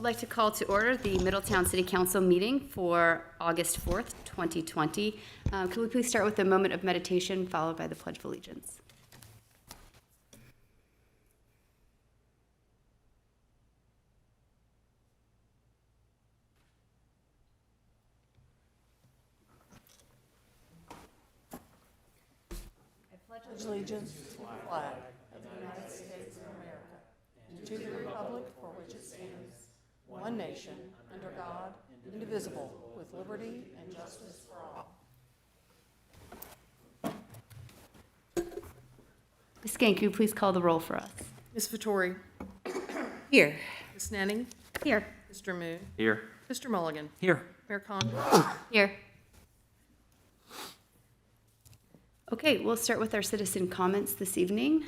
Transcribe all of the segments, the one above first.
like to call to order the Middletown City Council meeting for August 4th, 2020. Could we please start with a moment of meditation followed by the Pledge of Allegiance? Allegiance to the flag of the United States of America and to the republic for which it stands, one nation, under God, indivisible, with liberty and justice for all. Ms. Gank, could you please call the roll for us? Ms. Vittori. Here. Ms. Nenning. Here. Mr. Moon. Here. Mr. Mulligan. Here. Mayor Condon. Here. Okay, we'll start with our citizen comments this evening.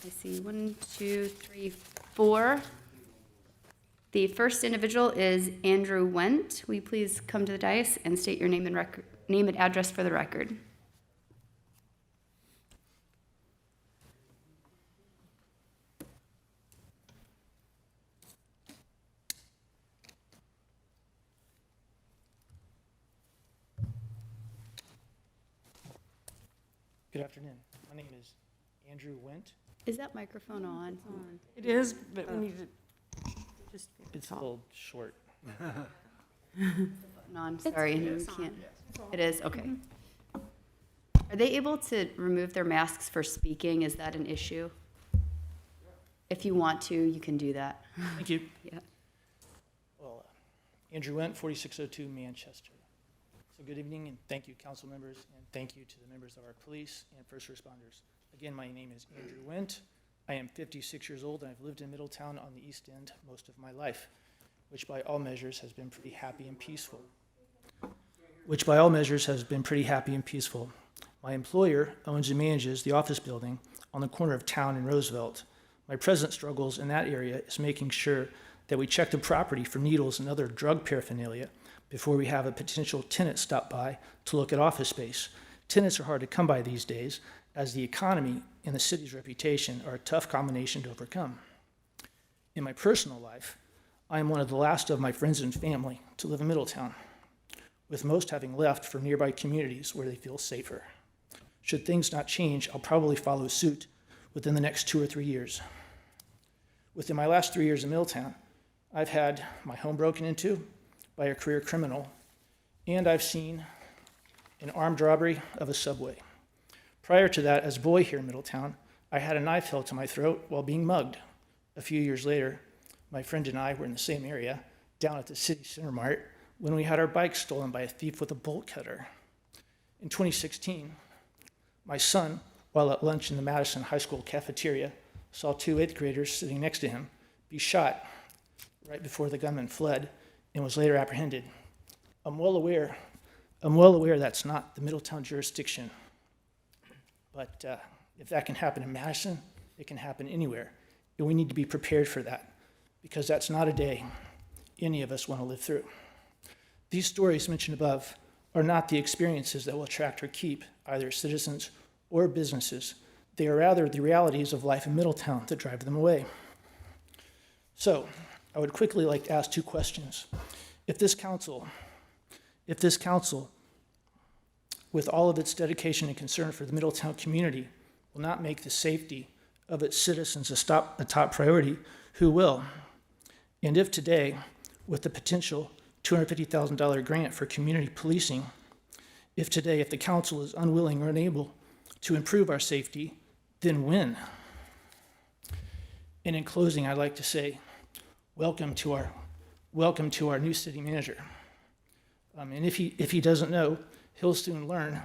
I see 1, 2, 3, 4. The first individual is Andrew Wendt. Will you please come to the dais and state your name and address for the record? Good afternoon. My name is Andrew Wendt. Is that microphone on? It is, but we need to just. It's a little short. On, sorry, you can't. It is, okay. Are they able to remove their masks for speaking? Is that an issue? If you want to, you can do that. Thank you. Yeah. Well, Andrew Wendt, 4602 Manchester. So good evening, and thank you, council members, and thank you to the members of our police and first responders. Again, my name is Andrew Wendt. I am 56 years old, and I've lived in Middletown on the East End most of my life, which by all measures has been pretty happy and peaceful. My employer owns and manages the office building on the corner of Town and Roosevelt. My present struggles in that area is making sure that we check the property for needles and other drug paraphernalia before we have a potential tenant stop by to look at office space. Tenants are hard to come by these days, as the economy and the city's reputation are a tough combination to overcome. In my personal life, I am one of the last of my friends and family to live in Middletown, with most having left for nearby communities where they feel safer. Should things not change, I'll probably follow suit within the next 2 or 3 years. Within my last 3 years in Middletown, I've had my home broken into by a career criminal, and I've seen an armed robbery of a subway. Prior to that, as a boy here in Middletown, I had a knife held to my throat while being mugged. A few years later, my friend and I were in the same area, down at the city center mart, when we had our bikes stolen by a thief with a bolt cutter. In 2016, my son, while at lunch in the Madison High School cafeteria, saw 2 8th graders sitting next to him be shot right before the gunman fled and was later apprehended. I'm well aware that's not the Middletown jurisdiction, but if that can happen in Madison, it can happen anywhere, and we need to be prepared for that, because that's not a day any of us want to live through. These stories mentioned above are not the experiences that will attract or keep either citizens or businesses. They are rather the realities of life in Middletown that drive them away. So, I would quickly like to ask 2 questions. If this council, with all of its dedication and concern for the Middletown community, will not make the safety of its citizens a top priority, who will? And if today, with the potential $250,000 grant for community policing, if the council is unwilling or unable to improve our safety, then when? And in closing, I'd like to say, welcome to our new city manager. And if he doesn't know, he'll soon learn.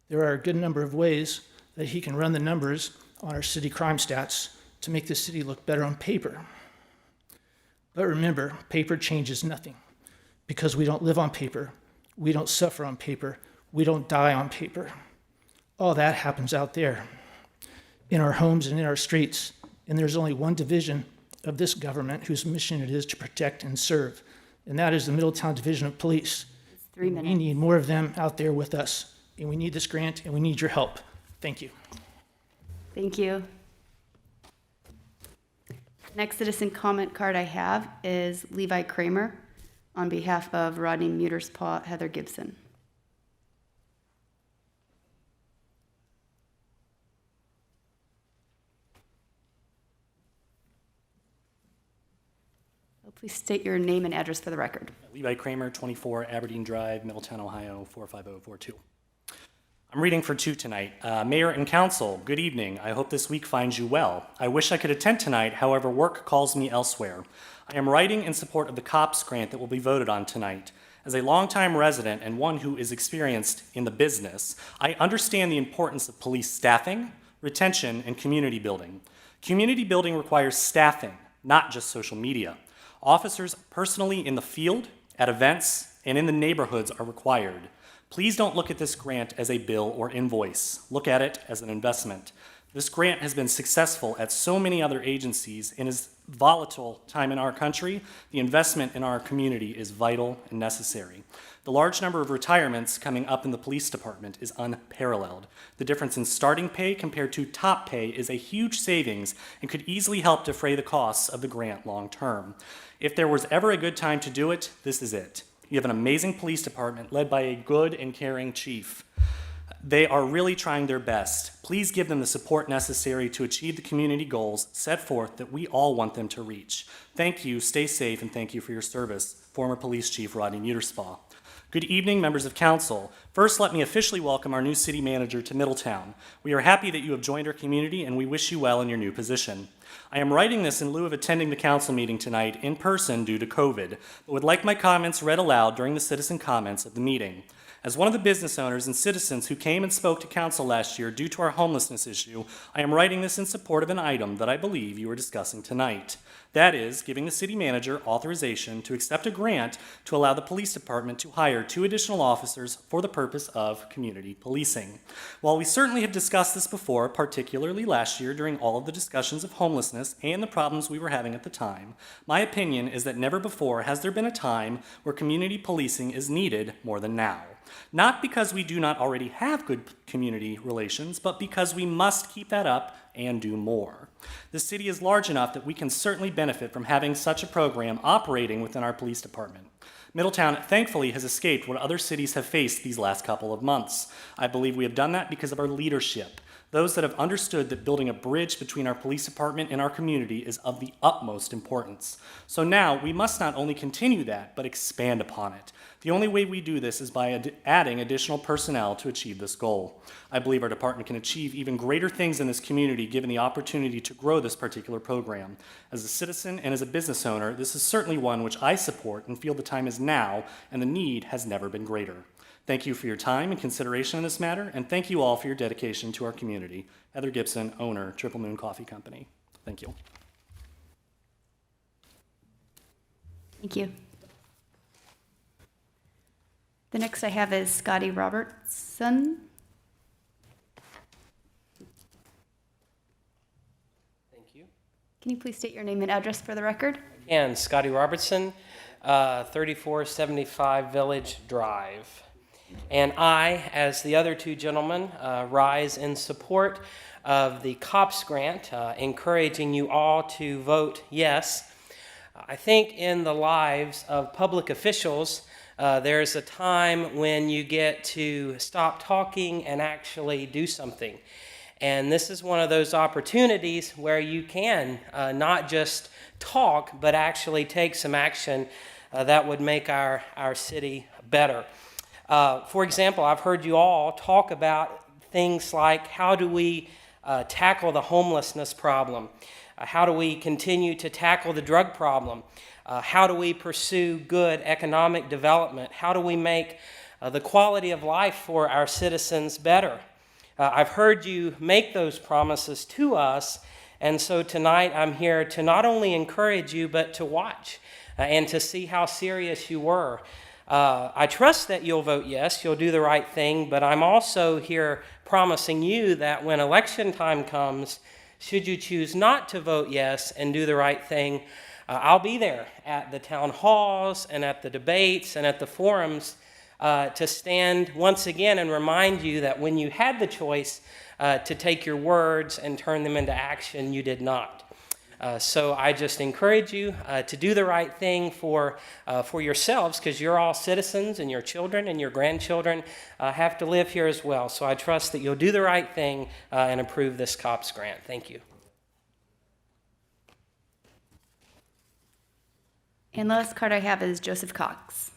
There are a good number of ways that he can run the numbers on our city crime stats to make the city look better on paper. But remember, paper changes nothing, because we don't live on paper, we don't suffer on paper, we don't die on paper. All that happens out there, in our homes and in our streets, and there's only one division of this government whose mission it is to protect and serve, and that is the Middletown Division of Police. 3 minutes. We need more of them out there with us, and we need this grant, and we need your help. Thank you. Thank you. Next citizen comment card I have is Levi Kramer on behalf of Rodney Muterspaw, Heather Gibson. Please state your name and address for the record. Levi Kramer, 24 Aberdeen Drive, Middletown, Ohio, 45042. I'm reading for two tonight. Mayor and Council, good evening. I hope this week finds you well. I wish I could attend tonight, however, work calls me elsewhere. I am writing in support of the COPS grant that will be voted on tonight. As a longtime resident and one who is experienced in the business, I understand the importance of police staffing, retention, and community building. Community building requires staffing, not just social media. Officers personally in the field, at events, and in the neighborhoods are required. Please don't look at this grant as a bill or invoice. Look at it as an investment. This grant has been successful at so many other agencies. In this volatile time in our country, the investment in our community is vital and necessary. The large number of retirements coming up in the police department is unparalleled. The difference in starting pay compared to top pay is a huge savings and could easily help defray the costs of the grant long term. If there was ever a good time to do it, this is it. You have an amazing police department led by a good and caring chief. They are really trying their best. Please give them the support necessary to achieve the community goals set forth that we all want them to reach. Thank you, stay safe, and thank you for your service. Former Police Chief Rodney Muterspaw. Good evening, members of council. First, let me officially welcome our new city manager to Middletown. We are happy that you have joined our community, and we wish you well in your new position. I am writing this in lieu of attending the council meeting tonight in person due to COVID, but would like my comments read aloud during the citizen comments of the meeting. As one of the business owners and citizens who came and spoke to council last year due to our homelessness issue, I am writing this in support of an item that I believe you are discussing tonight. That is, giving the city manager authorization to accept a grant to allow the police department to hire 2 additional officers for the purpose of community policing. While we certainly have discussed this before, particularly last year during all of the discussions of homelessness and the problems we were having at the time, my opinion is that never before has there been a time where community policing is needed more than now. Not because we do not already have good community relations, but because we must keep that up and do more. The city is large enough that we can certainly benefit from having such a program operating within our police department. Middletown, thankfully, has escaped what other cities have faced these last couple of months. I believe we have done that because of our leadership. Those that have understood that building a bridge between our police department and our community is of the utmost importance. So now we must not only continue that, but expand upon it. The only way we do this is by adding additional personnel to achieve this goal. I believe our department can achieve even greater things in this community given the opportunity to grow this particular program. As a citizen and as a business owner, this is certainly one which I support and feel the time is now and the need has never been greater. Thank you for your time and consideration in this matter, and thank you all for your dedication to our community. Heather Gibson, owner, Triple Moon Coffee Company. Thank you. Thank you. The next I have is Scotty Robertson. Thank you. Can you please state your name and address for the record? And Scotty Robertson, 3475 Village Drive. And I, as the other 2 gentlemen, rise in support of the COPS grant, encouraging you all to vote yes. I think in the lives of public officials, there's a time when you get to stop talking and actually do something. And this is one of those opportunities where you can not just talk, but actually take some action that would make our city better. For example, I've heard you all talk about things like how do we tackle the homelessness problem? How do we continue to tackle the drug problem? How do we pursue good economic development? How do we make the quality of life for our citizens better? I've heard you make those promises to us, and so tonight I'm here to not only encourage you, but to watch and to see how serious you were. I trust that you'll vote yes, you'll do the right thing, but I'm also here promising you that when election time comes, should you choose not to vote yes and do the right thing, I'll be there at the town halls and at the debates and at the forums to stand once again and remind you that when you had the choice to take your words and turn them into action, you did not. So I just encourage you to do the right thing for yourselves, because you're all citizens, and your children and your grandchildren have to live here as well. So I trust that you'll do the right thing and approve this COPS grant. Thank you. And the last card I have is Joseph Cox.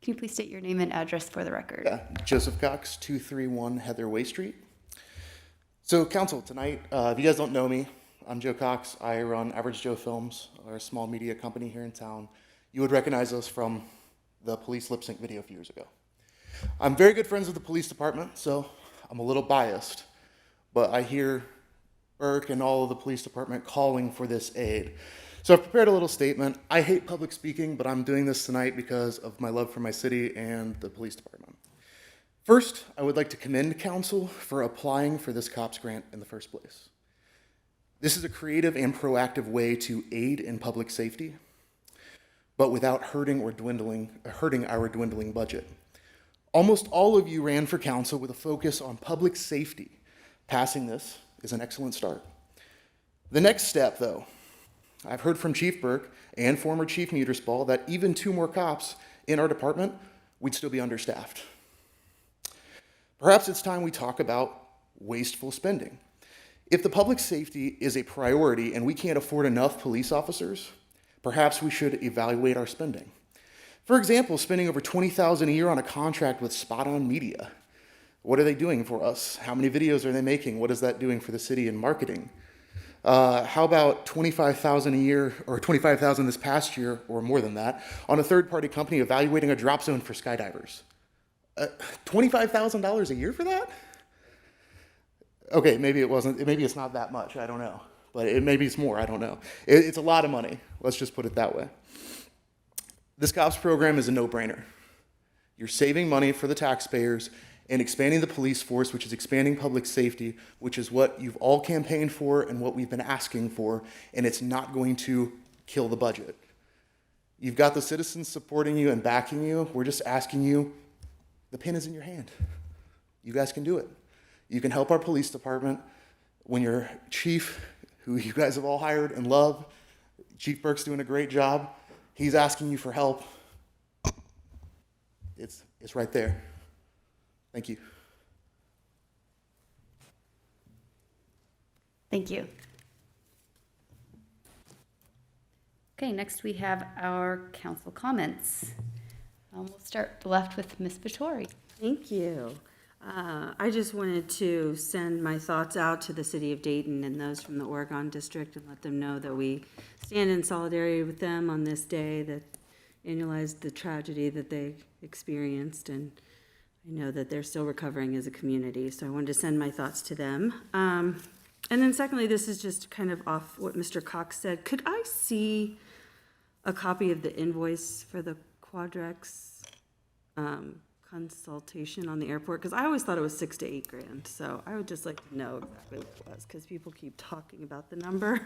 Can you please state your name and address for the record? Yeah, Joseph Cox, 231 Heather Way Street. So, council, tonight, if you guys don't know me, I'm Joe Cox. I run Average Joe Films, our small media company here in town. You would recognize us from the police lip sync video a few years ago. I'm very good friends with the police department, so I'm a little biased, but I hear Burke and all of the police department calling for this aid. So I've prepared a little statement. I hate public speaking, but I'm doing this tonight because of my love for my city and the police department. First, I would like to commend council for applying for this COPS grant in the first place. This is a creative and proactive way to aid in public safety, but without hurting our dwindling budget. Almost all of you ran for council with a focus on public safety. Passing this is an excellent start. The next step, though, I've heard from Chief Burke and former Chief Muterspaw that even 2 more cops in our department, we'd still be understaffed. Perhaps it's time we talk about wasteful spending. If the public safety is a priority and we can't afford enough police officers, perhaps we should evaluate our spending. For example, spending over $20,000 a year on a contract with Spot On Media. What are they doing for us? How many videos are they making? What is that doing for the city in marketing? How about $25,000 a year, or $25,000 this past year, or more than that, on a third-party company evaluating a drop zone for skydivers? $25,000 a year for that? Okay, maybe it wasn't. Maybe it's not that much. I don't know, but maybe it's more. I don't know. It's a lot of money. Let's just put it that way. This COPS program is a no-brainer. You're saving money for the taxpayers and expanding the police force, which is expanding public safety, which is what you've all campaigned for and what we've been asking for, and it's not going to kill the budget. You've got the citizens supporting you and backing you. We're just asking you, the pen is in your hand. You guys can do it. You can help our police department. When your chief, who you guys have all hired and love, Chief Burke's doing a great job, he's asking you for help. It's right there. Thank you. Thank you. Okay, next we have our council comments. We'll start left with Ms. Vittori. Thank you. I just wanted to send my thoughts out to the city of Dayton and those from the Oregon district and let them know that we stand in solidarity with them on this day that annualized the tragedy that they experienced, and I know that they're still recovering as a community, so I wanted to send my thoughts to them. And then secondly, this is just kind of off what Mr. Cox said. Could I see a copy of the invoice for the Quadrex consultation on the airport? Because I always thought it was $6 to $8 grand, so I would just like to know exactly what it was, because people keep talking about the number,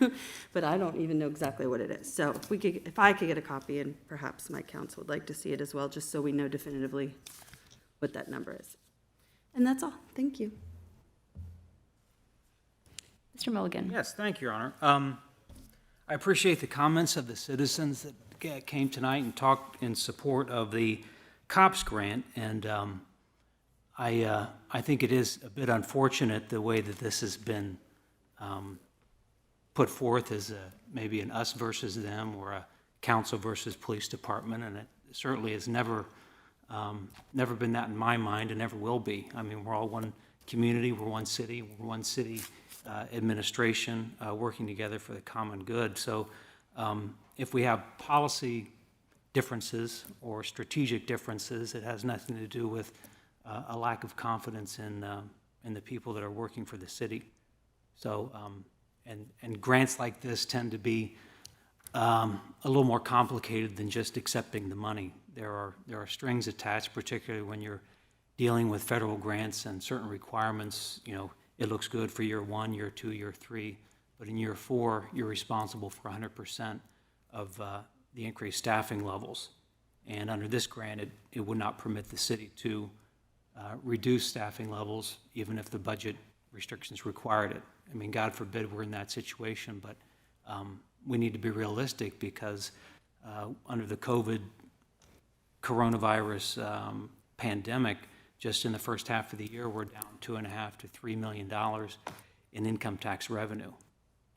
but I don't even know exactly what it is. So if I could get a copy, and perhaps my council would like to see it as well, just so we know definitively what that number is. And that's all. Thank you. Mr. Mulligan. Yes, thank you, Your Honor. I appreciate the comments of the citizens that came tonight and talked in support of the COPS grant, and I think it is a bit unfortunate the way that this has been put forth as maybe an us versus them or a council versus police department, and it certainly has never been that in my mind and never will be. I mean, we're all one community, we're one city administration working together for the common good. So if we have policy differences or strategic differences, it has nothing to do with a lack of confidence in the people that are working for the city. So, and grants like this tend to be a little more complicated than just accepting the money. There are strings attached, particularly when you're dealing with federal grants and certain requirements. You know, it looks good for year 1, year 2, year 3, but in year 4, you're responsible for 100% of the increased staffing levels. And under this grant, it would not permit the city to reduce staffing levels, even if the budget restrictions required it. I mean, God forbid we're in that situation, but we need to be realistic because under the coronavirus pandemic, just in the first half of the year, we're down $2.5 to $3 million in income tax revenue.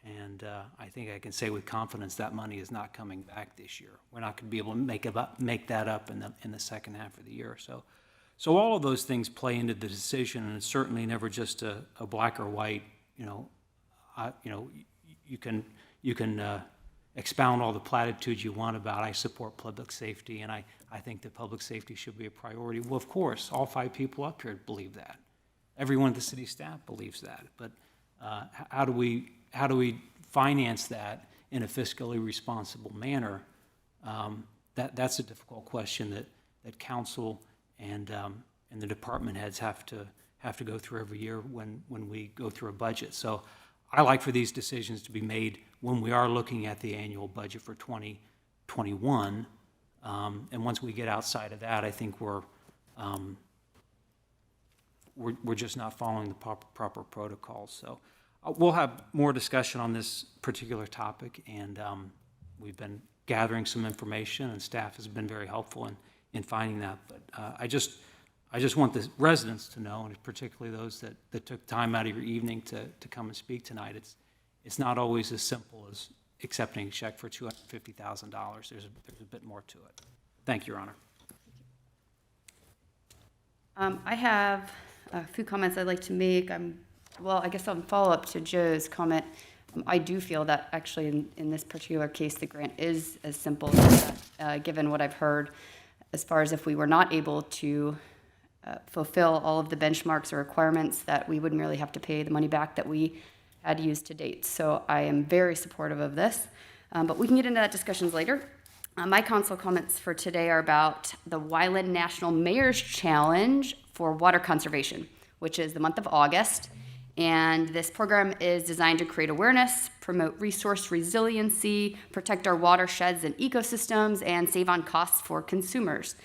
And I think I can say with confidence that money is not coming back this year. We're not going to be able to make that up in the second half of the year. So all of those things play into the decision, and it's certainly never just a black or white. You can expound all the platitudes you want about I support public safety, and I think that public safety should be a priority. Well, of course, all 5 people up here believe that. Everyone at the city staff believes that. But how do we finance that in a fiscally responsible manner? That's a difficult question that council and the department heads have to go through every year when we go through a budget. So I like for these decisions to be made when we are looking at the annual budget for 2021. And once we get outside of that, I think we're just not following the proper protocols. So we'll have more discussion on this particular topic, and we've been gathering some information, and staff has been very helpful in finding that. But I just want the residents to know, and particularly those that took time out of your evening to come and speak tonight, it's not always as simple as accepting a check for $250,000. There's a bit more to it. Thank you, Your Honor. I have a few comments I'd like to make. I guess I'll follow up to Joe's comment. I do feel that actually in this particular case, the grant is as simple as that, given what I've heard, as far as if we were not able to fulfill all of the benchmarks or requirements, that we would merely have to pay the money back that we had used to date. So I am very supportive of this, but we can get into that discussions later. My council comments for today are about the Wyland National Mayor's Challenge for Water Conservation, which is the month of August. And this program is designed to create awareness, promote resource resiliency, protect our watersheds and ecosystems, and save on costs for consumers.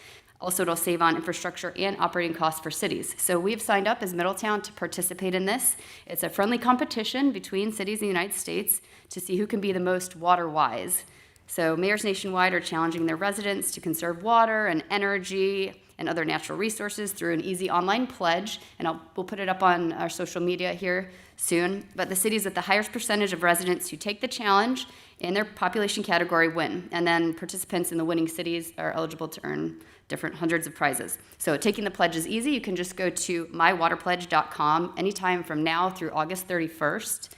Also, it'll save on infrastructure and operating costs for cities. So we've signed up as Middletown to participate in this. It's a friendly competition between cities in the United States to see who can be the most water wise. So mayors nationwide are challenging their residents to conserve water and energy and other natural resources through an easy online pledge, and we'll put it up on our social media here soon. But the cities with the highest percentage of residents who take the challenge in their population category win, and then participants in the winning cities are eligible to earn different hundreds of prizes. So taking the pledge is easy. You can just go to mywaterpledge.com anytime from now through August 31st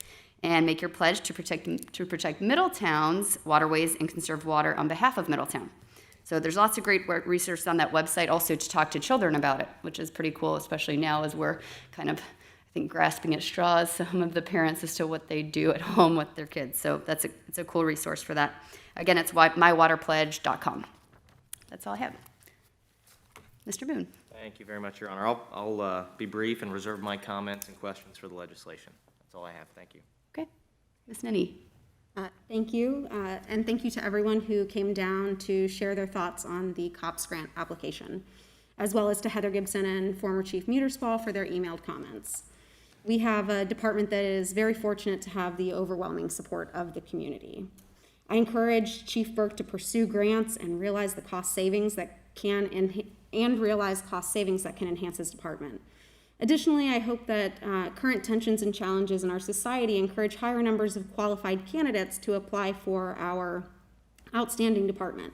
and make your pledge to protect Middletown's waterways and conserve water on behalf of Middletown. So there's lots of great research on that website, also to talk to children about it, which is pretty cool, especially now as we're kind of, I think, grasping at straws, some of the parents, as to what they do at home with their kids. So it's a cool resource for that. Again, it's mywaterpledge.com. That's all I have. Mr. Boone. Thank you very much, Your Honor. I'll be brief and reserve my comments and questions for the legislation. That's all I have. Thank you. Okay. Ms. Nenny. Thank you, and thank you to everyone who came down to share their thoughts on the COPS grant application, as well as to Heather Gibson and former Chief Muterspaw for their emailed comments. We have a department that is very fortunate to have the overwhelming support of the community. I encourage Chief Burke to pursue grants and realize the cost savings that can enhance his department. Additionally, I hope that current tensions and challenges in our society encourage higher numbers of qualified candidates to apply for our outstanding department.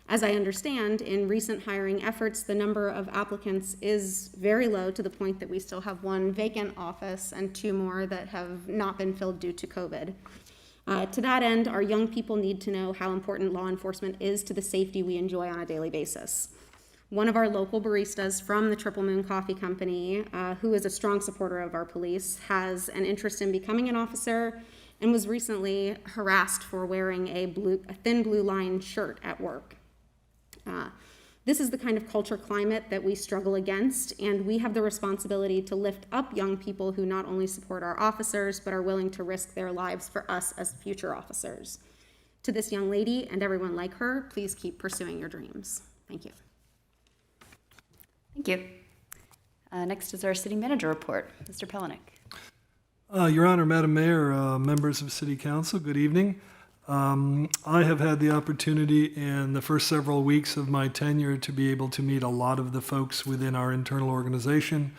As I understand, in recent hiring efforts, the number of applicants is very low, to the point that we still have 1 vacant office and 2 more that have not been filled due to COVID. To that end, our young people need to know how important law enforcement is to the safety we enjoy on a daily basis. One of our local baristas from the Triple Moon Coffee Company, who is a strong supporter of our police, has an interest in becoming an officer and was recently harassed for wearing a thin blue line shirt at work. This is the kind of culture climate that we struggle against, and we have the responsibility to lift up young people who not only support our officers, but are willing to risk their lives for us as future officers. To this young lady and everyone like her, please keep pursuing your dreams. Thank you. Thank you. Next is our city manager report. Mr. Pelenick. Your Honor, Madam Mayor, members of City Council, good evening. I have had the opportunity in the first several weeks of my tenure to be able to meet a lot of the folks within our internal organization,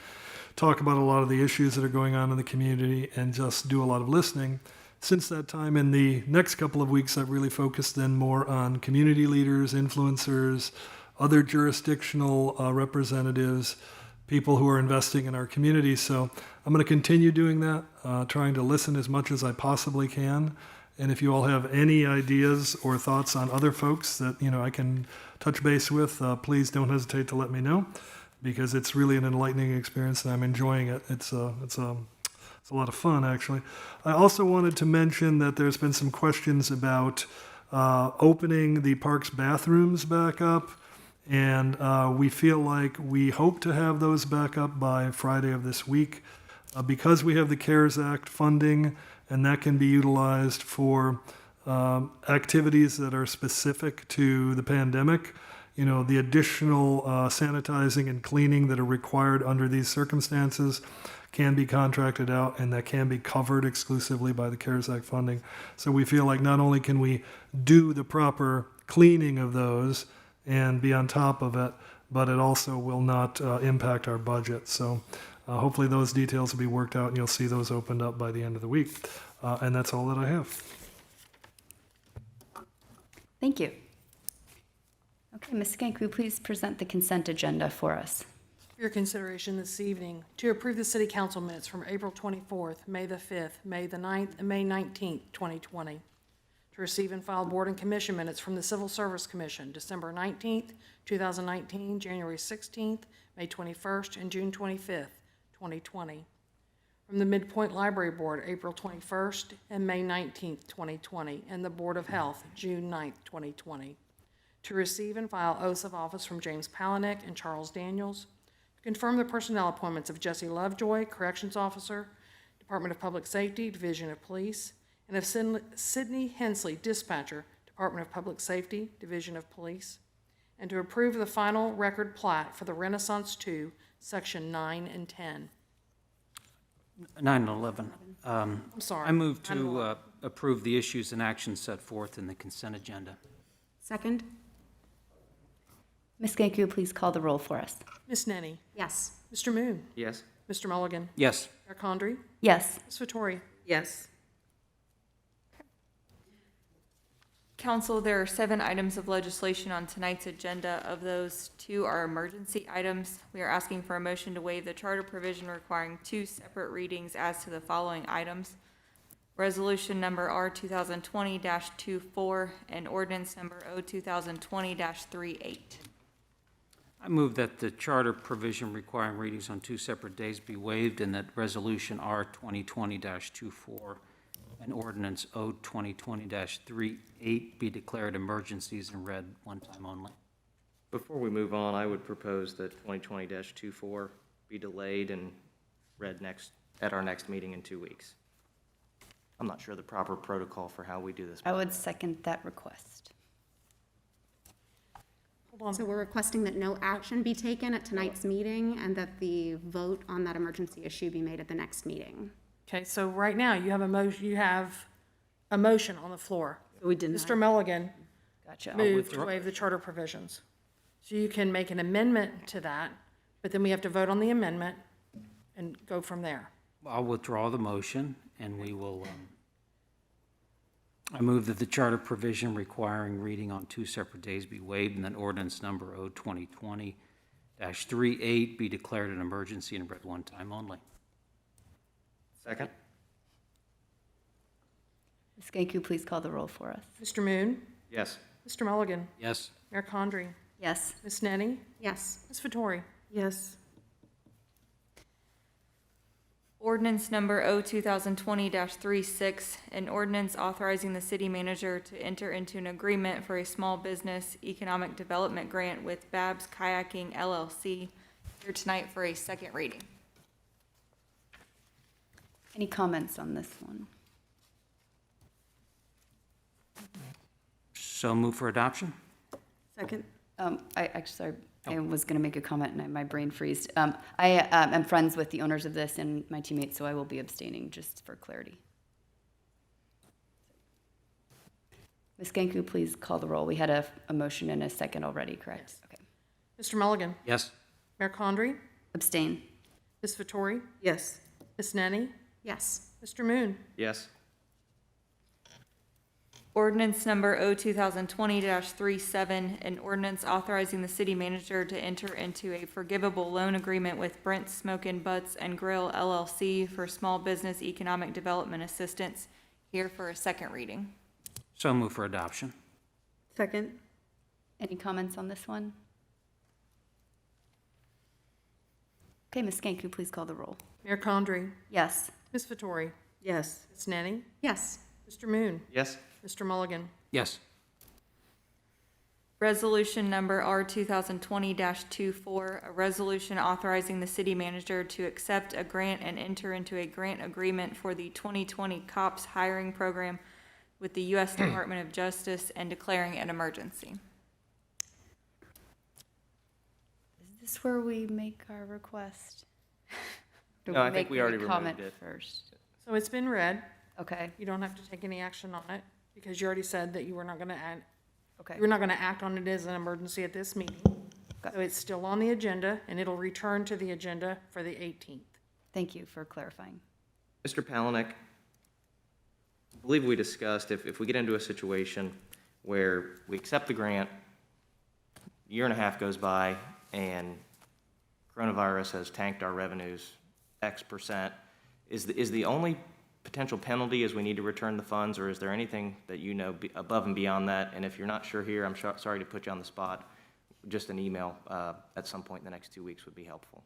talk about a lot of the issues that are going on in the community, and just do a lot of listening. Since that time, in the next couple of weeks, I've really focused then more on community leaders, influencers, other jurisdictional representatives, people who are investing in our community. So I'm going to continue doing that, trying to listen as much as I possibly can. And if you all have any ideas or thoughts on other folks that I can touch base with, please don't hesitate to let me know, because it's really an enlightening experience and I'm enjoying it. It's a lot of fun, actually. I also wanted to mention that there's been some questions about opening the park's bathrooms back up. And we feel like we hope to have those back up by Friday of this week. Because we have the CARES Act funding, and that can be utilized for activities that are specific to the pandemic, the additional sanitizing and cleaning that are required under these circumstances can be contracted out, and that can be covered exclusively by the CARES Act funding. So we feel like not only can we do the proper cleaning of those and be on top of it, but it also will not impact our budget. So hopefully those details will be worked out, and you'll see those opened up by the end of the week. And that's all that I have. Thank you. Okay, Ms. Skank, will you please present the consent agenda for us? For your consideration this evening, to approve the city council minutes from April 24th, May the 5th, May the 9th, and May 19th, 2020. To receive and file board and commission minutes from the Civil Service Commission, December 19th, 2019, January 16th, May 21st, and June 25th, 2020. From the Midpoint Library Board, April 21st and May 19th, 2020, and the Board of Health, June 9th, 2020. To receive and file oaths of office from James Palahniuk and Charles Daniels. To confirm the personnel appointments of Jesse Lovejoy, Corrections Officer, Department of Public Safety, Division of Police, and of Sidney Hensley, Dispatcher, Department of Public Safety, Division of Police, and to approve the final record plat for the Renaissance 2, Section 9 and 10. 9 and 11. I'm sorry. I move 9 and to 11. approve the issues and actions set forth in the consent agenda. Second? Ms. Skank, will you please call the roll for us? Ms. Nenny, Yes. Mr. Moon, Yes. Mr. Mulligan, Yes. Mayor Condrey, Yes. Ms. Vittori. Yes. Council, there are 7 items of legislation on tonight's agenda. Of those, 2 are emergency items. We are asking for a motion to waive the charter provision requiring 2 separate readings as to the following items. Resolution number R 2020-24 and ordinance number O 2020-38. I move that the charter provision requiring readings on 2 separate days be waived, and that resolution R 2020-24 and ordinance O 2020-38 be declared emergencies and read one time only. Before we move on, I would propose that 2020-24 be delayed and read at our next meeting in 2 weeks. I'm not sure the proper protocol for how we do this. I would second that request. Hold on. So we're requesting that no action be taken at tonight's meeting and that the vote on that emergency issue be made at the next meeting. Okay, so right now you have a motion on the floor. We did not. Mr. Mulligan Gotcha. moved to waive the charter provisions. So you can make an amendment to that, but then we have to vote on the amendment and go from there. I'll withdraw the motion, and we will, I move that the charter provision requiring reading on 2 separate days be waived, and that ordinance number O 2020-38 be declared an emergency and read one time only. Second? Ms. Skank, will you please call the roll for us? Mr. Moon, Yes. Mr. Mulligan, Yes. Mayor Condrey, Yes. Ms. Nenny, Yes. Ms. Vittori. Yes. Ordinance number O 2020-36, an ordinance authorizing the city manager to enter into an agreement for a small business economic development grant with Babs Kayaking LLC, here tonight for a second reading. Any comments on this one? So move for adoption? Second? I was going to make a comment and my brain freezed. I am friends with the owners of this and my teammates, so I will be abstaining just for clarity. Ms. Ganku, please call the roll. We had a motion and a second already, correct? Yes. Okay. Mr. Mulligan, Yes. Mayor Condrey, Abstain. Ms. Vettori, Yes. Ms. Nenny, Yes. Mr. Moon. Yes. Ordinance number O 2020-37, an ordinance authorizing the city manager to enter into a forgivable loan agreement with Brent, Smokin, Butts and Grill LLC for small business economic development assistance, here for a second reading. So move for adoption. Second? Any comments on this one? Okay, Ms. Ganku, please call the roll. Mayor Condrey, Yes. Ms. Vettori, Yes. Ms. Nenny, Yes. Mr. Moon, Yes. Mr. Mulligan, Yes. Resolution number R 2020-24, a resolution authorizing the city manager to accept a grant and enter into a grant agreement for the 2020 COPS hiring program with the U.S. Department of Justice and declaring an emergency. Is this where we make our request? Do No, I think make we already the removed comment it. first? So it's been read. Okay, You don't have to take any action on it because you already said that you were not going to act. okay. You were not going to act on it as an emergency at this meeting. Got So it's still on the agenda and it'll return to the agenda for the 18th. Thank you for clarifying. Mr. Palaniuk, I believe we discussed if we get into a situation where we accept the grant, a year and a half goes by, and coronavirus has tanked our revenues X percent, is the only potential penalty is we need to return the funds, or is there anything that you know above and beyond that? And if you're not sure here, I'm sorry to put you on the spot. Just an email at some point in the next 2 weeks would be helpful.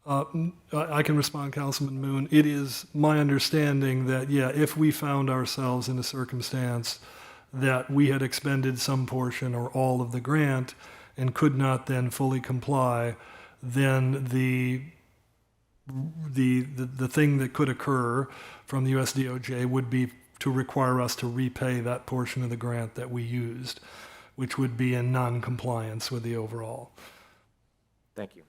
I can respond, Councilman Moon. It is my understanding that, yeah, if we found ourselves in a circumstance that we had expended some portion or all of the grant and could not then fully comply, then the thing that could occur from the US DOJ would be to require us to repay that portion of the grant that we used, which would be in non-compliance with the overall. Thank you.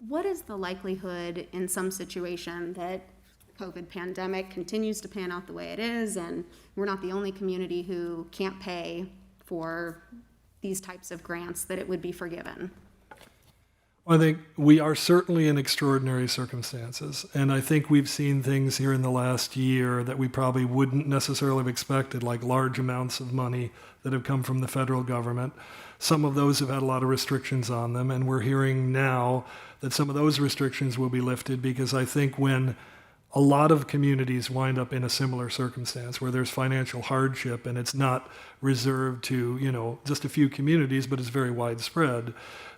What is the likelihood in some situation that the COVID pandemic continues to pan out the way it is, and we're not the only community who can't pay for these types of grants, that it would be forgiven? I think we are certainly in extraordinary circumstances, and I think we've seen things here in the last year that we probably wouldn't necessarily have expected, like large amounts of money that have come from the federal government. Some of those have had a lot of restrictions on them, and we're hearing now that some of those restrictions will be lifted, because I think when a lot of communities wind up in a similar circumstance where there's financial hardship and it's not reserved to, just a few communities, but it's very widespread,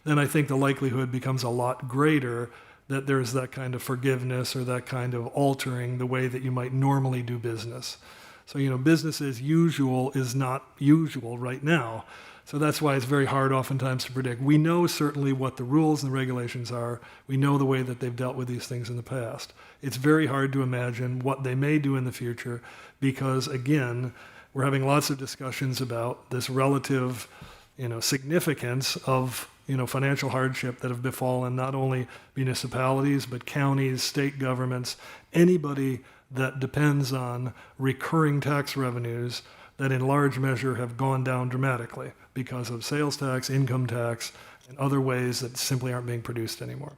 then I think the likelihood becomes a lot greater that there's that kind of forgiveness or that kind of altering the way that you might normally do business. So, business as usual is not usual right now. So that's why it's very hard oftentimes to predict. We know certainly what the rules and the regulations are. We know the way that they've dealt with these things in the past. It's very hard to imagine what they may do in the future because, again, we're having lots of discussions about this relative, significance of, financial hardship that have befallen not only municipalities, but counties, state governments, anybody that depends on recurring tax revenues that in large measure have gone down dramatically because of sales tax, income tax, and other ways that simply aren't being produced anymore.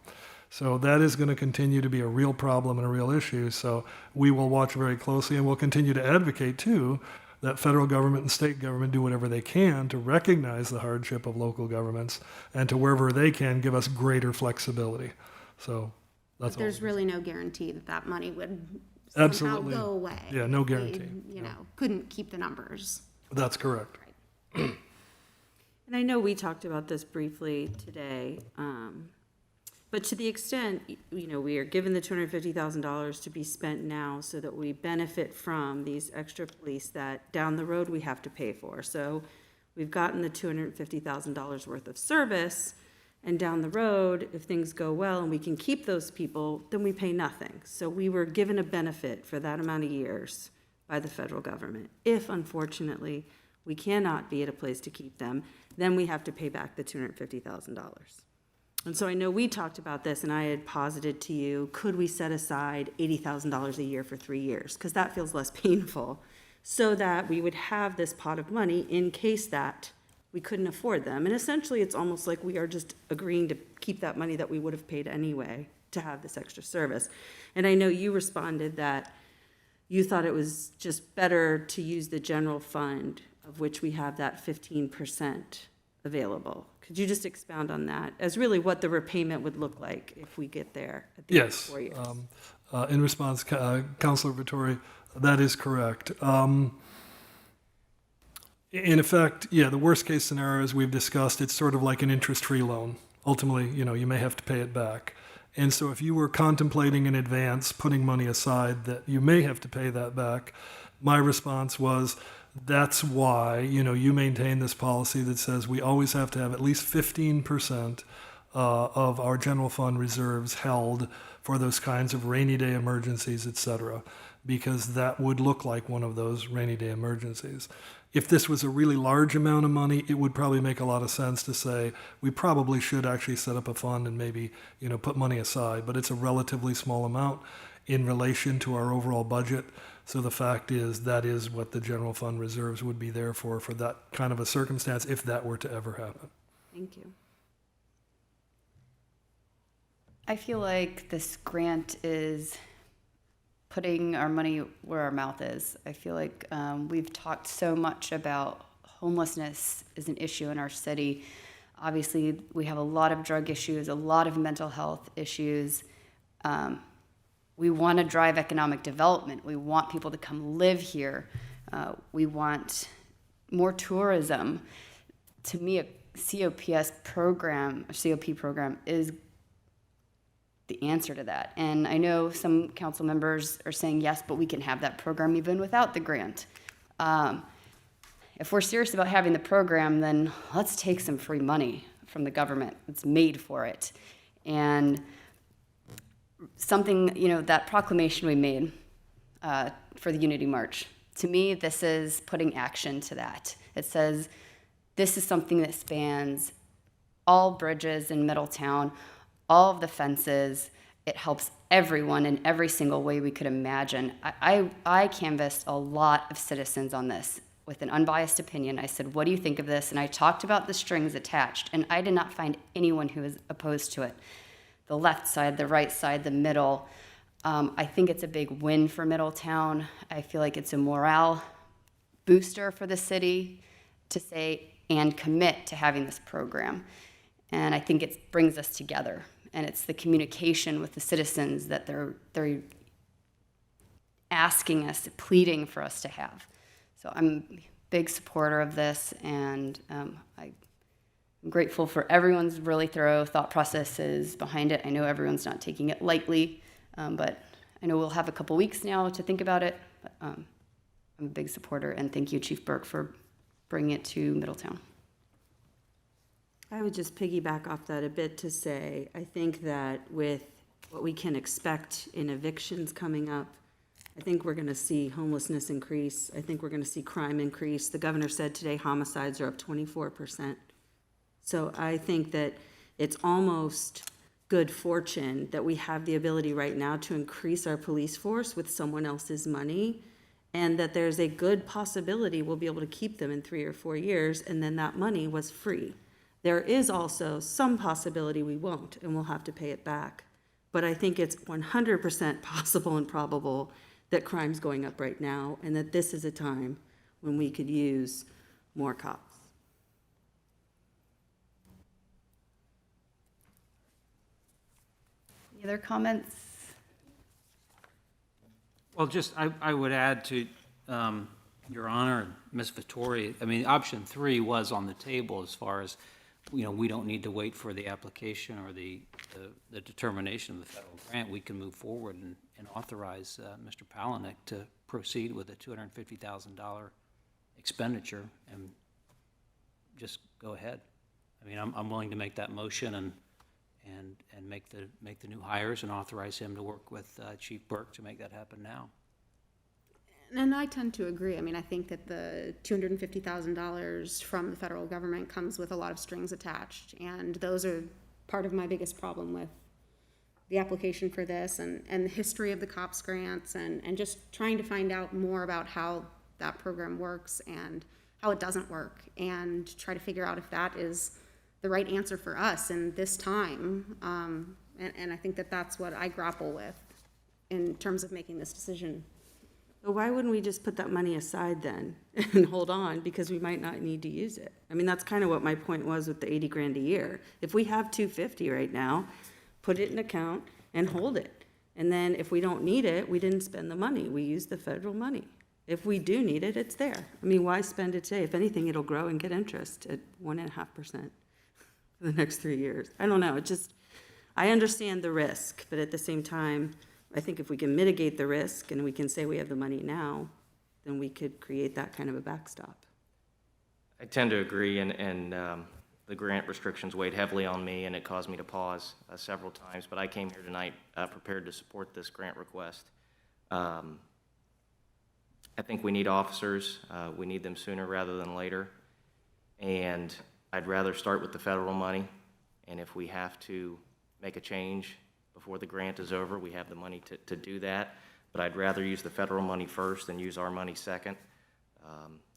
So that is going to continue to be a real problem and a real issue. So we will watch very closely, and we'll continue to advocate, too, that federal government and state government do whatever they can to recognize the hardship of local governments and to wherever they can give us greater flexibility. So that's But all. there's really no guarantee that that money would Absolutely. somehow go away. Yeah, no If we, guarantee. couldn't keep the numbers. That's correct. And I know we talked about this briefly today, but to the extent, we are given the $250,000 to be spent now so that we benefit from these extra police that down the road we have to pay for. So we've gotten the $250,000 worth of service, and down the road, if things go well and we can keep those people, then we pay nothing. So we were given a benefit for that amount of years by the federal government. If, unfortunately, we cannot be at a place to keep them, then we have to pay back the $250,000. And so I know we talked about this, and I had posited to you, could we set aside $80,000 a year for 3 years? Because that feels less painful, so that we would have this pot of money in case that we couldn't afford them. And essentially, it's almost like we are just agreeing to keep that money that we would have paid anyway to have this extra service. And I know you responded that you thought it was just better to use the general fund, of which we have that 15% available. Could you just expound on that as really what the repayment would look like if we get there at the end of Yes. 4 years? In response, Councilor Vittori, that is correct. In effect, yeah, the worst case scenario, as we've discussed, it's sort of like an interest-free loan. Ultimately, you may have to pay it back. And so if you were contemplating in advance putting money aside that you may have to pay that back, my response was, that's why, you maintain this policy that says we always have to have at least 15% of our general fund reserves held for those kinds of rainy day emergencies, et cetera, because that would look like one of those rainy day emergencies. If this was a really large amount of money, it would probably make a lot of sense to say we probably should actually set up a fund and maybe, put money aside, but it's a relatively small amount in relation to our overall budget. So the fact is, that is what the general fund reserves would be there for that kind of a circumstance, if that were to ever happen. Thank you. I feel like this grant is putting our money where our mouth is. I feel like we've talked so much about homelessness is an issue in our city. Obviously, we have a lot of drug issues, a lot of mental health issues. We want to drive economic development. We want people to come live here. We want more tourism. To me, a COP program is the answer to that. And I know some council members are saying, yes, but we can have that program even without the grant. If we're serious about having the program, then let's take some free money from the government. It's made for it. And something, that proclamation we made for the Unity March, to me, this is putting action to that. It says this is something that spans all bridges in Middletown, all of the fences. It helps everyone in every single way we could imagine. I canvassed a lot of citizens on this with an unbiased opinion. I said, what do you think of this? And I talked about the strings attached, and I did not find anyone who was opposed to it. The left side, the right side, the middle. I think it's a big win for Middletown. I feel like it's a morale booster for the city to say and commit to having this program. And I think it brings us together. And it's the communication with the citizens that they're asking us, pleading for us to have. So I'm a big supporter of this, and I'm grateful for everyone's really thorough thought processes behind it. I know everyone's not taking it lightly, but I know we'll have a couple weeks now to think about it. But, I'm a big supporter, and thank you, Chief Burke, for bringing it to Middletown. I would just piggyback off that a bit to say, I think that with what we can expect in evictions coming up, I think we're going to see homelessness increase. I think we're going to see crime increase. The governor said today homicides are up 24%. So I think that it's almost good fortune that we have the ability right now to increase our police force with someone else's money, and that there's a good possibility we'll be able to keep them in 3 or 4 years, and then that money was free. There is also some possibility we won't, and we'll have to pay it back. But I think it's 100% possible and probable that crime's going up right now, and that this is a time when we could use more cops. Any other comments? Well, just, I would add to Your Honor, Ms. Vittori, I mean, option 3 was on the table as far as, we don't need to wait for the application or the determination of the federal grant. We can move forward and authorize Mr. Palahniuk to proceed with a $250,000 expenditure and just go ahead. I mean, I'm willing to make that motion and make the new hires and authorize him to work with Chief Burke to make that happen now. And I tend to agree. I mean, I think that the $250,000 from the federal government comes with a lot of strings attached. And those are part of my biggest problem with the application for this and the history of the COPS grants and just trying to find out more about how that program works and how it doesn't work and try to figure out if that is the right answer for us in this time. And I think that that's what I grapple with in terms of making this decision. But why wouldn't we just put that money aside then and hold on, because we might not need to use it? I mean, that's kind of what my point was with the 80 grand a year. If we have 250 right now, put it in account and hold it. And then if we don't need it, we didn't spend the money. We used the federal money. If we do need it, it's there. I mean, why spend it today? If anything, it'll grow and get interest at 1.5% for the next 3 years. I don't know. It just, I understand the risk, but at the same time, I think if we can mitigate the risk and we can say we have the money now, then we could create that kind of a backstop. I tend to agree, and the grant restrictions weighed heavily on me, and it caused me to pause several times, but I came here tonight prepared to support this grant request. I think we need officers. We need them sooner rather than later, and I'd rather start with the federal money, and if we have to make a change before the grant is over, we have the money to do that, but I'd rather use the federal money first than use our money second.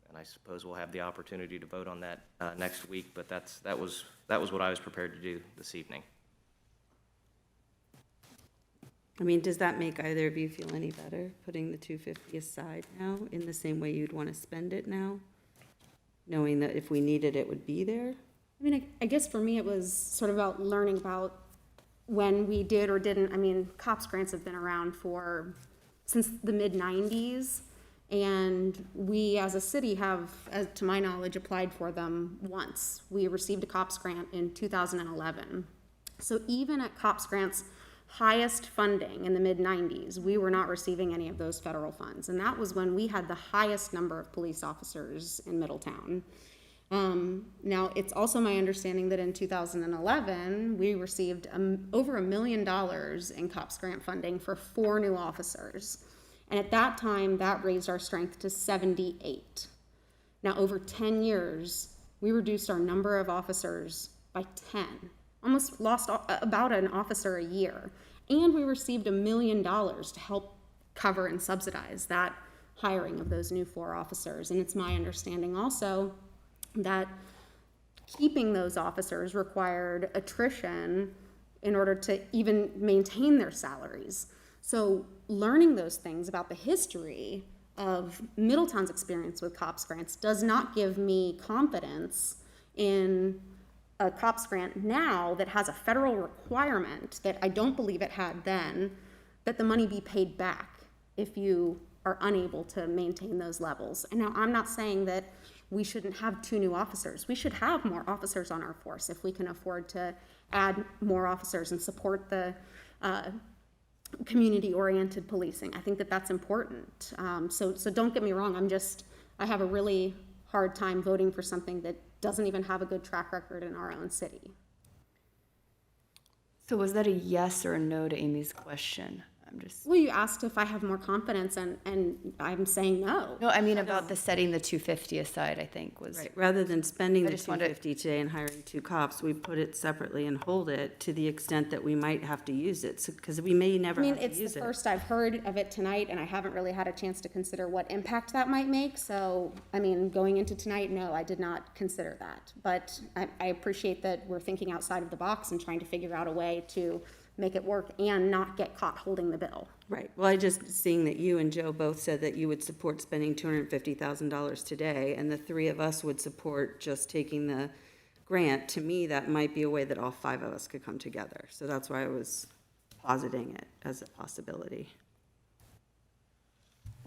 And I suppose we'll have the opportunity to vote on that next week, but that was what I was prepared to do this evening. I mean, does that make either of you feel any better, putting the 250 aside now in the same way you'd want to spend it now, knowing that if we needed it would be there? I mean, I guess for me, it was sort of about learning about when we did or didn't. I mean, COPS grants have been around since the mid-90s, and we as a city have, to my knowledge, applied for them once. We received a COPS grant in 2011. So even at COPS grants' highest funding in the mid-90s, we were not receiving any of those federal funds, and that was when we had the highest number of police officers in Middletown. Now, it's also my understanding that in 2011, we received over $1 million in COPS grant funding for 4 new officers. And at that time, that raised our strength to 78. Now, over 10 years, we reduced our number of officers by 10, almost lost about an officer a year. And we received $1 million to help cover and subsidize that hiring of those new 4 officers. And it's my understanding also that keeping those officers required attrition in order to even maintain their salaries. So learning those things about the history of Middletown's experience with COPS grants does not give me confidence in a COPS grant now that has a federal requirement that I don't believe it had then, that the money be paid back if you are unable to maintain those levels. And now I'm not saying that we shouldn't have 2 new officers. We should have more officers on our force if we can afford to add more officers and support the community-oriented policing. I think that that's important. So don't get me wrong. I have a really hard time voting for something that doesn't even have a good track record in our own city. So was that a yes or a no to Amy's question? Well, you asked if I have more confidence, and I'm saying no. No, I mean about the setting the 250 aside, I think was. Right, rather than spending I the just wanted- 250 today and hiring 2 cops, we put it separately and hold it to the extent that we might have to use it, because we may never I mean, have to it's use the it. first I've heard of it tonight, and I haven't really had a chance to consider what impact that might make. So, I mean, going into tonight, no, I did not consider that. But I appreciate that we're thinking outside of the box and trying to figure out a way to make it work and not get caught holding the bill. Right, well, I just, seeing that you and Joe both said that you would support spending $250,000 today, and the 3 of us would support just taking the grant, to me, that might be a way that all 5 of us could come together. So that's why I was positing it as a possibility.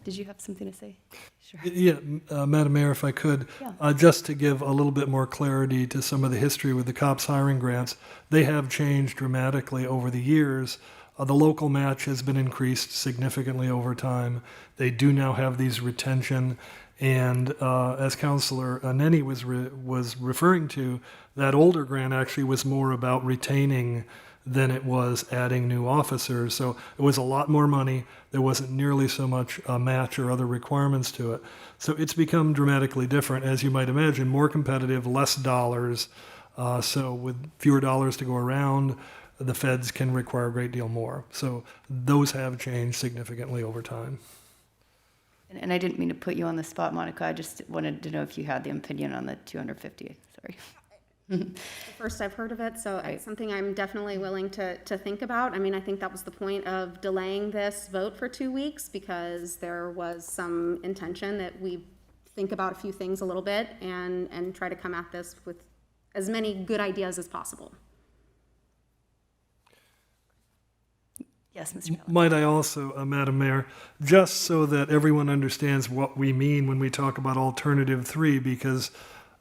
Did you have something to say? Sure. Yeah, Madam Mayor, if I could, Yeah. just to give a little bit more clarity to some of the history with the COPS hiring grants, they have changed dramatically over the years. The local match has been increased significantly over time. They do now have these retention, and as Councilor Nenny was referring to, that older grant actually was more about retaining than it was adding new officers. So it was a lot more money. There wasn't nearly so much a match or other requirements to it. So it's become dramatically different, as you might imagine, more competitive, less dollars. So with fewer dollars to go around, the feds can require a great deal more. So those have changed significantly over time. And I didn't mean to put you on the spot, Monica. I just wanted to know if you had the opinion on the 250. Sorry. First I've heard of it, so it's something I'm definitely willing to think about. I mean, I think that was the point of delaying this vote for 2 weeks, because there was some intention that we think about a few things a little bit and try to come at this with as many good ideas as possible. Yes, Mr. Pellet. Might I also, Madam Mayor, just so that everyone understands what we mean when we talk about alternative 3, because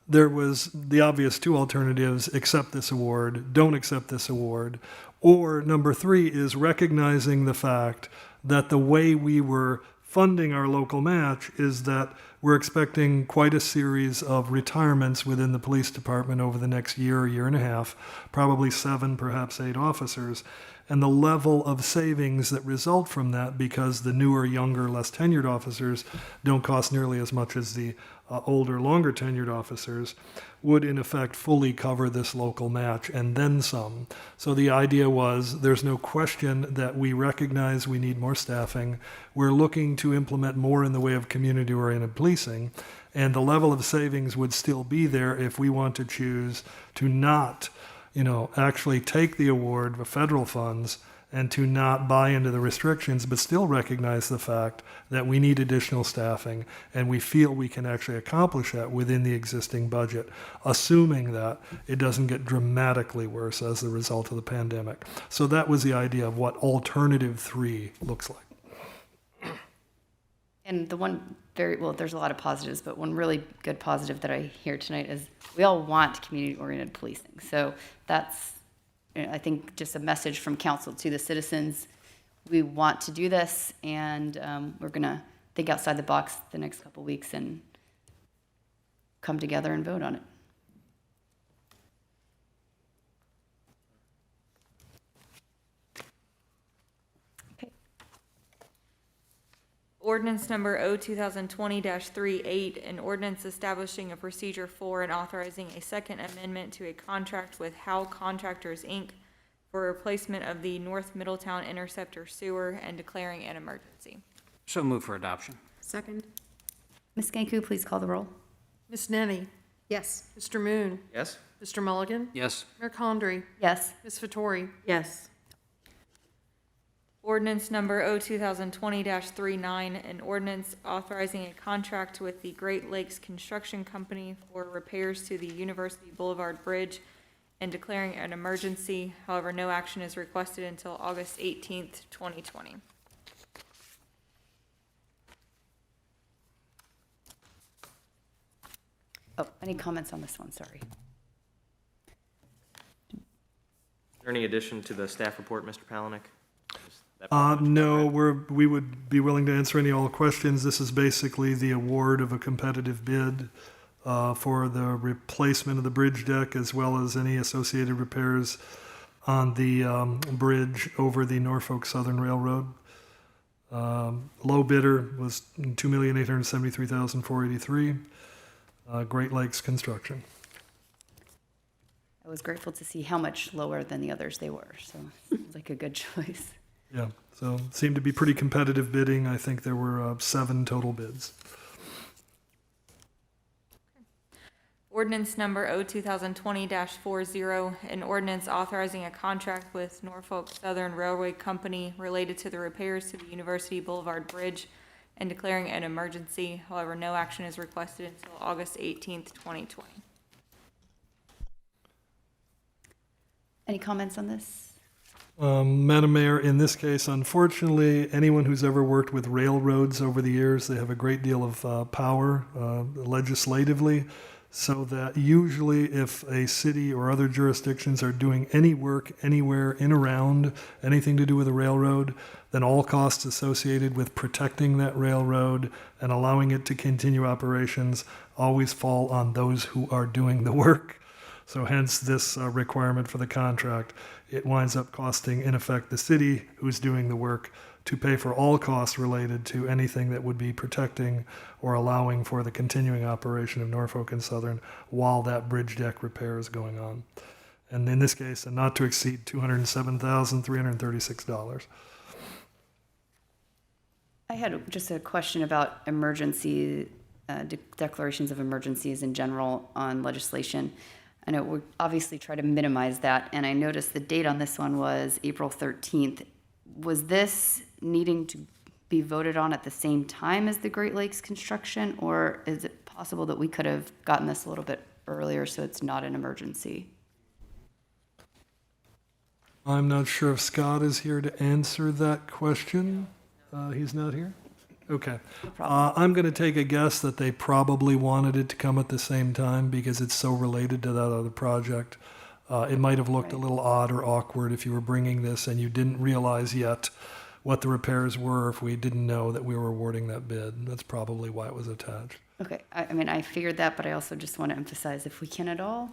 there was the obvious 2 alternatives: accept this award, don't accept this award, or number 3 is recognizing the fact that the way we were funding our local match is that we're expecting quite a series of retirements within the police department over the next year and a half, probably 7, perhaps 8 officers. And the level of savings that result from that, because the newer, younger, less tenured officers don't cost nearly as much as the older, longer tenured officers, would in effect fully cover this local match and then some. So the idea was, there's no question that we recognize we need more staffing. We're looking to implement more in the way of community-oriented policing, and the level of savings would still be there if we want to choose to not actually take the award of federal funds and to not buy into the restrictions, but still recognize the fact that we need additional staffing, and we feel we can actually accomplish that within the existing budget, assuming that it doesn't get dramatically worse as a result of the pandemic. So that was the idea of what alternative 3 looks like. And the one there's a lot of positives, but one really good positive that I hear tonight is we all want community-oriented policing. So that's, I think, just a message from council to the citizens. We want to do this, and we're going to think outside the box the next couple weeks and come together and vote on it. Ordinance number O2020-38, an ordinance establishing a procedure for and authorizing a second amendment to a contract with Howe Contractors, Inc. for replacement of the North Middletown Interceptor sewer and declaring an emergency. So move for adoption. Second? Ms. Ganku, please call the roll. Ms. Nenny, Yes. Mr. Moon, Yes? Mr. Mulligan, Yes. Mayor Condrey, Yes. Ms. Vettori, Yes. Ordinance number O2020-39, an ordinance authorizing a contract with the Great Lakes Construction Company for repairs to the University Boulevard Bridge and declaring an emergency. However, no action is requested until August 18th, 2020. Oh, any comments on this one? Sorry. Is there any addition to the staff report, Mr. Palahniuk? No, we would be willing to answer all questions. This is basically the award of a competitive bid for the replacement of the bridge deck, as well as any associated repairs on the bridge over the Norfolk Southern Railroad. Low bidder was $2,873,483. Great Lakes Construction. I was grateful to see how much lower than the others they were, so it was like a good choice. Yeah, so seemed to be pretty competitive bidding. I think there were 7 total bids. Ordinance number O2020-40, an ordinance authorizing a contract with Norfolk Southern Railway Company related to the repairs to the University Boulevard Bridge and declaring an emergency. However, no action is requested until August 18th, 2020. Any comments on this? Madam Mayor, in this case, unfortunately, anyone who's ever worked with railroads over the years, they have a great deal of power legislatively, so that usually if a city or other jurisdictions are doing any work anywhere in around anything to do with a railroad, then all costs associated with protecting that railroad and allowing it to continue operations always fall on those who are doing the work. So hence this requirement for the contract. it winds up costing, in effect, the city who's doing the work to pay for all costs related to anything that would be protecting or allowing for the continuing operation of Norfolk and Southern while that bridge deck repair is going on. And in this case, a not to exceed $207,336. I had just a question about emergency, declarations of emergencies in general on legislation. I know we obviously try to minimize that, and I noticed the date on this one was April 13th. Was this needing to be voted on at the same time as the Great Lakes construction, or is it possible that we could have gotten this a little bit earlier so it's not an emergency? I'm not sure if Scott is here to answer that question. He's not here? Okay. I'm going to take a guess that they probably wanted it to come at the same time because it's so related to that other project. It might have looked a little odd or awkward if you were bringing this and you didn't realize yet what the repairs were, if we didn't know that we were awarding that bid. That's probably why it was attached. Okay, I mean, I figured that, but I also just want to emphasize if we can at all,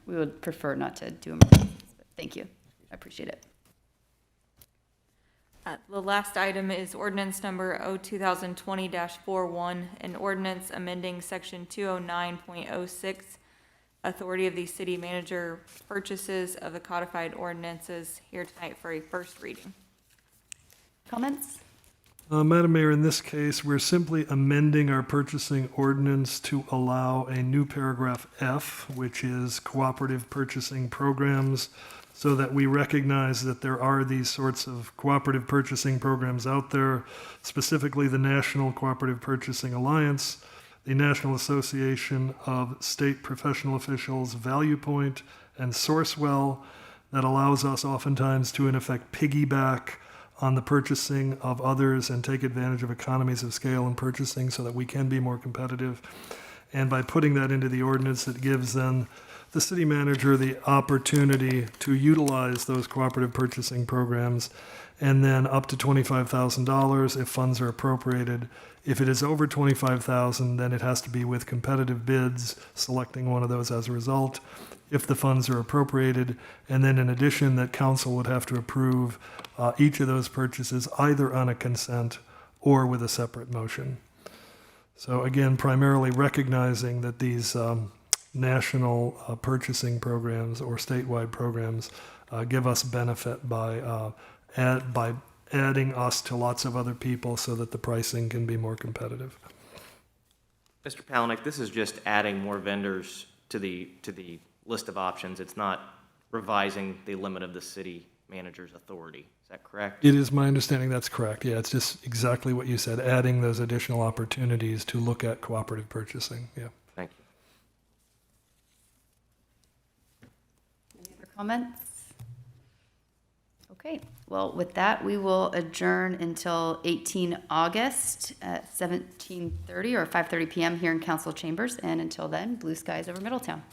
we would prefer not to do emergencies. But thank you, I appreciate it. The last item is ordinance number 2020-41, an ordinance amending section 209.06, authority of the city manager purchases of the codified ordinances, here tonight for a first reading. Comments? Madam Mayor, in this case, we're simply amending our purchasing ordinance to allow a new paragraph F, which is cooperative purchasing programs, so that we recognize that there are these sorts of cooperative purchasing programs out there, specifically the National Cooperative Purchasing Alliance, the National Association of State Professional Officials, Value Point, and Sourcewell, that allows us oftentimes to, in effect, piggyback on the purchasing of others and take advantage of economies of scale in purchasing so that we can be more competitive. And by putting that into the ordinance, it gives then the city manager the opportunity to utilize those cooperative purchasing programs, and then up to $25,000 if funds are appropriated. If it is over $25,000, then it has to be with competitive bids, selecting one of those as a result, if the funds are appropriated. And then in addition, that council would have to approve each of those purchases either on a consent or with a separate motion. So again, primarily recognizing that these national purchasing programs or statewide programs give us benefit by adding us to lots of other people so that the pricing can be more competitive. Mr. Palaniuk, this is just adding more vendors to the list of options. It's not revising the limit of the city manager's authority. Is that correct? It is my understanding that's correct. Yeah, it's just exactly what you said, adding those additional opportunities to look at cooperative purchasing. Yeah. Thank you. Any other comments? Okay, well, with that, we will adjourn until 18 August at 17:30 or 5:30 p.m. here in council chambers. And until then, blue skies over Middletown.